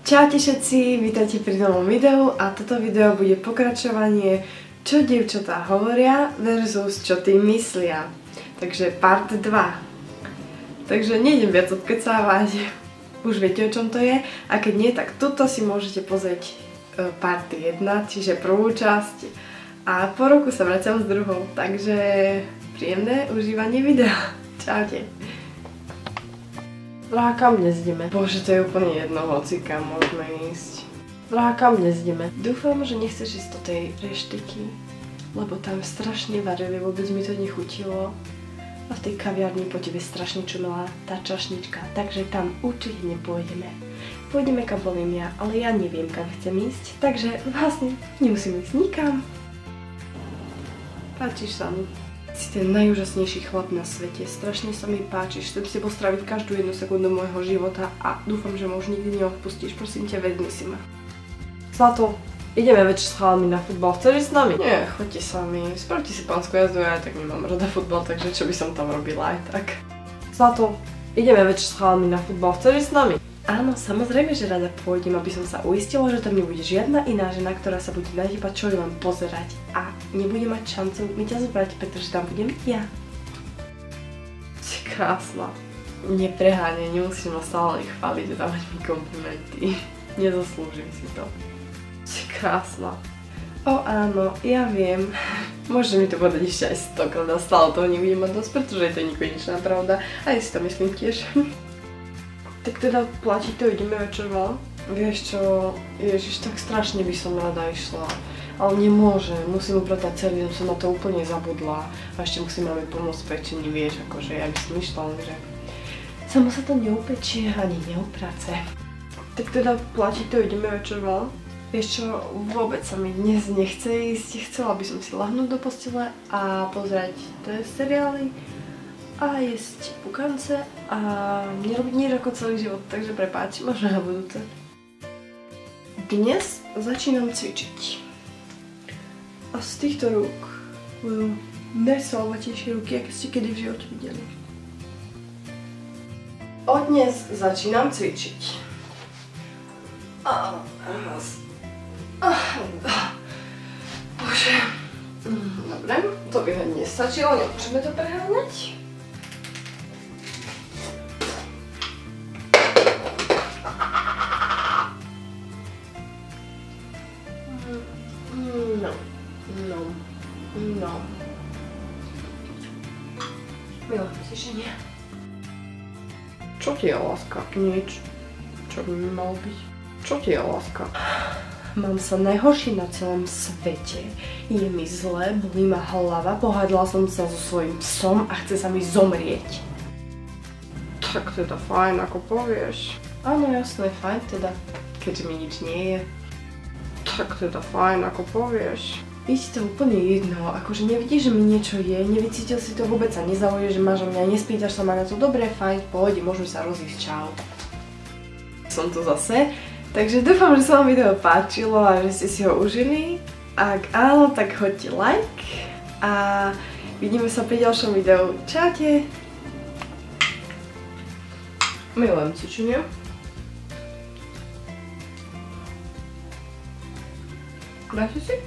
Čaute všetci, vítajte pri novom videu a toto video bude pokračovanie čo dievčatá hovoria versus čo tým myslia. Takže part 2. Takže nejdem viac odkecávať, už viete o čom to je a keď nie, tak tuto si môžete pozrieť part 1, čiže prvú časť a po roku sa vraciam s druhou, takže príjemné užívanie videa. Čaute. Drahá, kam dnes ideme? Bože, to je úplne jedno, hoci kam môžeme ísť. Drahá, kam dnes ideme? Dúfam, že nechceš ísť do tej reštiky, lebo tam strašne varili, vôbec mi to nechutilo. A v tej kaviarni po tebe strašne čumela tá čašnička, takže tam určite nepôjdeme. Pôjdeme kam poviem ja, ale ja neviem kam chcem ísť, takže vlastne nemusím ísť nikam. Páčiš sa mi. Si ten najúžasnejší chlap na svete, strašne sa mi páčiš, chcem si postraviť každú jednu sekundu môjho života a dúfam, že ma už nikdy neodpustíš, prosím ťa, vezmi si ma. Zlato, ideme večer s chalami na futbal, chceš ísť s nami? Nie, choďte sami, spravte si pánsku jazdu, ja tak nemám rada futbal, takže čo by som tam robila aj tak. Zlato, ideme večer s chalami na futbal, chceš ísť s nami? Áno, samozrejme, že rada pôjdem, aby som sa uistila, že tam nebude žiadna iná žena, ktorá sa bude na teba čo len pozerať a nebude mať šancu mi ťa zobrať, pretože tam budem ja. Si krásna. Nepreháňaj, nemusím ma stále chváliť a dávať mi komplimenty. Nezaslúžim si to. Si krásna. O áno, ja viem. Môžeš mi to povedať ešte aj 100-krát a stále toho nebudem mať dosť, pretože je to nekonečná pravda. A ja si to myslím tiež. Tak teda platí to, ideme večer von? Vieš čo, ježiš, tak strašne by som rada išla. Ale nemôžem, musím upratať celý deň, som na to úplne zabudla. A ešte musím mami pomôcť pečení, vieš, akože ja by som išla, lenže samo sa to neupečie ani neuprace. Tak teda platí to, ideme večer von? Vieš čo, vôbec sa mi dnes nechce ísť, chcela by som si lahnúť do postele a pozerať seriály a jesť pukance a nerobiť nič ako celý život, takže prepáč, možno na budúce. Dnes začínam cvičiť. A z týchto rúk budú najsalvatejšie ruky, aké ste kedy v živote videli. Od dnes začínam cvičiť. Bože. Dobre, to by ho nestačilo, nemôžeme to preháňať. No. Milá, myslíš, že nie? Čo ti je láska? Nič. Čo by mi malo byť? Čo ti je láska? Mám sa najhoršie na celom svete. Je mi zle, bolí ma hlava, pohádala som sa so svojím psom a chce sa mi zomrieť. Tak teda fajn, ako povieš. Áno, jasné, fajn teda, keďže mi nič nie je. Tak teda fajn, ako povieš. Je ti to úplne jedno, akože nevidíš, že mi niečo je, nevycítil si to, vôbec sa nezauješ, že máš o mňa, nespýtaš sa ma na to, dobre, fajn, pohode, môžeme sa rozísť, čau. Som tu zase, takže dúfam, že sa vám video páčilo a že ste si ho užili. Ak áno, tak hoďte like a vidíme sa pri ďalšom videu. Čaute! Milujem cvičenie. Dáte si?